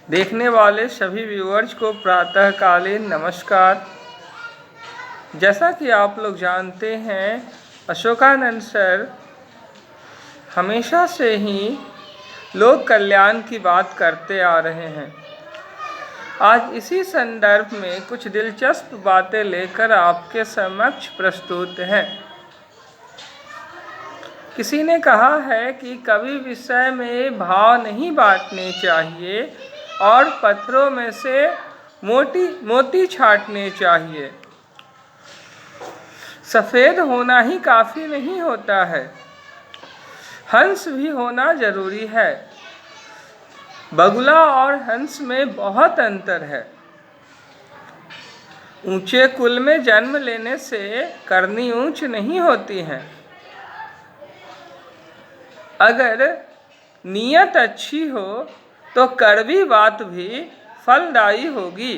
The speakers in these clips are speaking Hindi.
देखने वाले सभी व्यूअर्स को प्रातःकालीन नमस्कार। जैसा कि आप लोग जानते हैं, अशोकानंद सर हमेशा से ही लोक कल्याण की बात करते आ रहे हैं। आज इसी संदर्भ में कुछ दिलचस्प बातें लेकर आपके समक्ष प्रस्तुत हैं। किसी ने कहा है कि कवि विषय में भाव नहीं बांटने चाहिए और पत्थरों में से मोती छांटने चाहिए। सफ़ेद होना ही काफ़ी नहीं होता है, हंस भी होना जरूरी है। बगुला और हंस में बहुत अंतर है। ऊंचे कुल में जन्म लेने से करनी ऊंच नहीं होती है। अगर नीयत अच्छी हो तो कड़वी बात भी फलदायी होगी।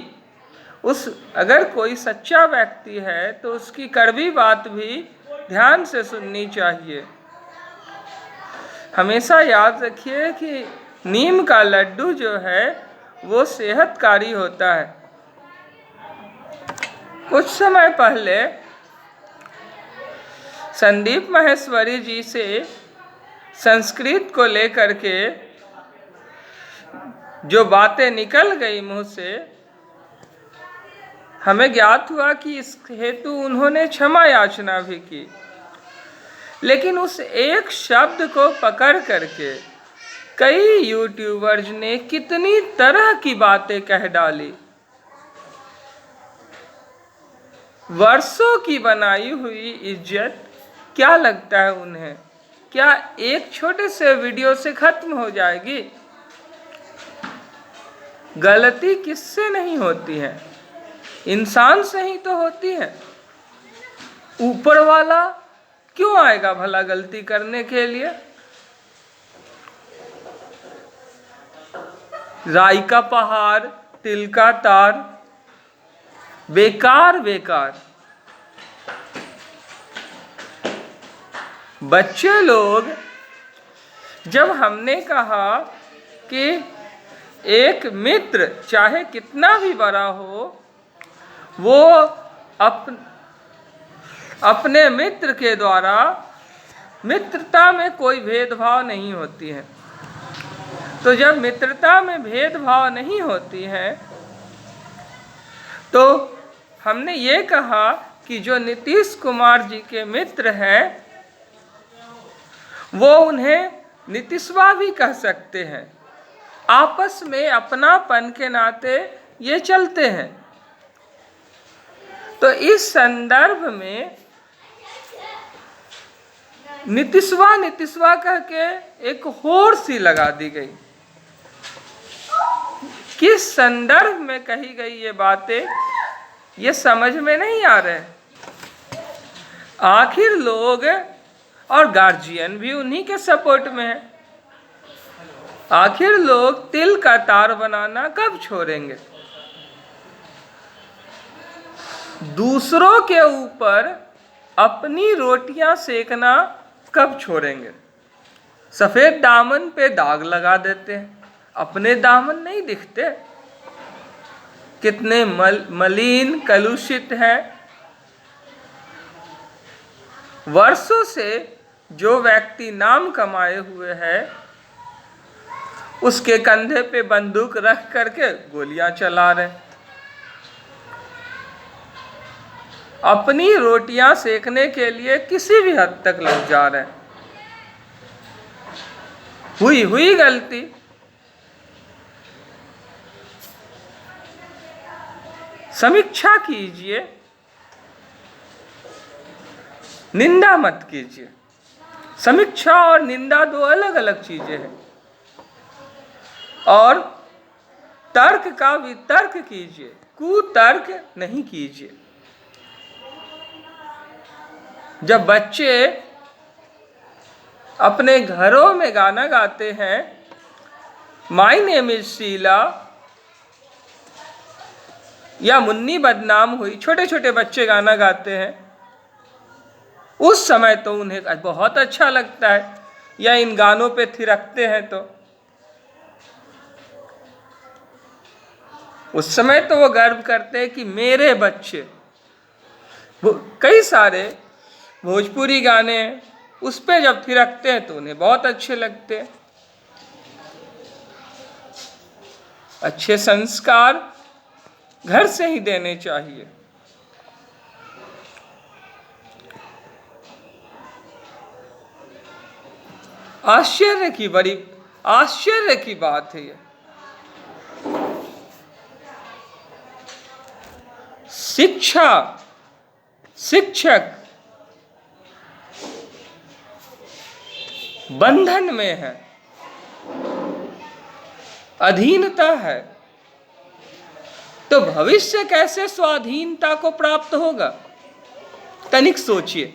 अगर कोई सच्चा व्यक्ति है तो उसकी कड़वी बात भी ध्यान से सुननी चाहिए। हमेशा याद रखिए कि नीम का लड्डू जो है वो सेहतकारी होता है। कुछ समय पहले संदीप माहेश्वरी जी से संस्कृत को लेकर के जो बातें निकल गई मुंह से, हमें ज्ञात हुआ कि इस हेतु उन्होंने क्षमा याचना भी की। लेकिन उस एक शब्द को पकड़ करके कई यूट्यूबर्स ने कितनी तरह की बातें कह डाली। वर्षों की बनाई हुई इज्जत क्या लगता है उन्हें, क्या एक छोटे से वीडियो से खत्म हो जाएगी? गलती किससे नहीं होती है? इंसान से ही तो होती है। ऊपर वाला क्यों आएगा भला गलती करने के लिए? राई का पहाड़, तिल का तार, बेकार बेकार। बच्चे लोग, जब हमने कहा कि एक मित्र चाहे कितना भी बड़ा हो, वो अपने मित्र के द्वारा, मित्रता में कोई भेदभाव नहीं होती है। तो जब मित्रता में भेदभाव नहीं होती है तो हमने ये कहा कि जो नीतीश कुमार जी के मित्र हैं वो उन्हें नीतीशवा भी कह सकते हैं। आपस में अपनापन के नाते ये चलते हैं। तो इस संदर्भ में नीतीशवा कह के एक होड़ सी लगा दी गई। किस संदर्भ में कही गई ये बातें, ये समझ में नहीं आ रहे। आखिर लोग और गार्जियन भी उन्हीं के सपोर्ट में है। आखिर लोग तिल का तार बनाना कब छोड़ेंगे? दूसरों के ऊपर अपनी रोटियां सेकना कब छोड़ेंगे? सफेद दामन पे दाग लगा देते हैं, अपने दामन नहीं दिखते। कितने मलिन कलुषित है। वर्षों से जो व्यक्ति नाम कमाए हुए है उसके कंधे पे बंदूक रख करके गोलियां चला रहे। अपनी रोटियां सेकने के लिए किसी भी हद तक लग जा रहे हैं। हुई गलती। समीक्षा कीजिए, निंदा मत कीजिए। समीक्षा और निंदा दो अलग अलग चीजें हैं। और तर्क का वितर्क कीजिए, कुतर्क नहीं कीजिए। जब बच्चे अपने घरों में गाना गाते हैं, माय नेम इज शीला, या मुन्नी बदनाम हुई, छोटे छोटे बच्चे गाना गाते हैं, उस समय तो उन्हें बहुत अच्छा लगता है, या इन गानों पे थिरकते हैं। तो उस समय तो वो गर्व करते हैं कि मेरे बच्चे। वो कई सारे भोजपुरी गाने उस पे जब थिरकते हैं तो उन्हें बहुत अच्छे लगते हैं। अच्छे संस्कार घर से ही देने चाहिए। आश्चर्य की बात है ये। शिक्षक बंधन में है, अधीनता है, तो भविष्य कैसे स्वाधीनता को प्राप्त होगा? तनिक सोचिए।